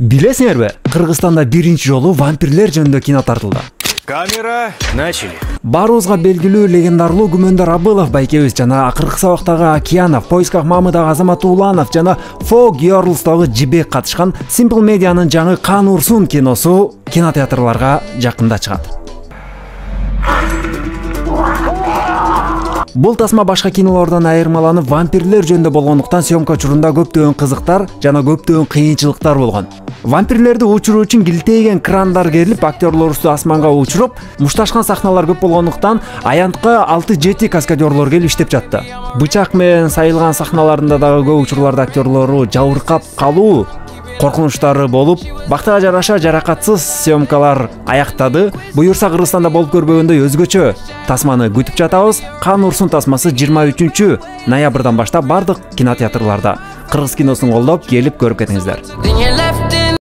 Билесиңерби? Кыргызстанда биринчи жолу вампирлер жөнүндө кино тартылды. Камера, начали. Баарыбызга белгилүү легендарлуу Күмөндөр Абылов байкебиз жана акыркы сабактагы Океанов, поисках Мамыдагы Азамат Ууланов жана Фог Girls'тагы Жибек катышкан Simple Media'нын жаңы Кан Урсун киносу кинотеатрларга жакында чыгат. Бул тасма башка кинолордон айырмаланып вампирлер жөнүндө болгондуктан съемка учурунда көптөгөн кызыктар жана көптөгөн кыйынчылыктар болгон. Вампирлерди учуруу үчүн килтейген крандар керилип, актерлорубузду асманга учуруп, мушташкан сахналар көп болгондуктан аянтка 6-7 каскадерлор келип иштеп жатты. Бычак менен сайылган сахналарында дагы көп учурларда актерлору жабыркап калуу коркунучтары болуп, бактыга жараша жаракатсыз съемкалар аяктады. Буюрса Кыргызстанда болуп көрбөгөндөй өзгөчө тасманы күтүп жатабыз. Кан Урсун тасмасы 23 ноябрдан баштап бардык кинотеатрларда. Кыргыз киносун колдоп келип көрүп кетиңиздер.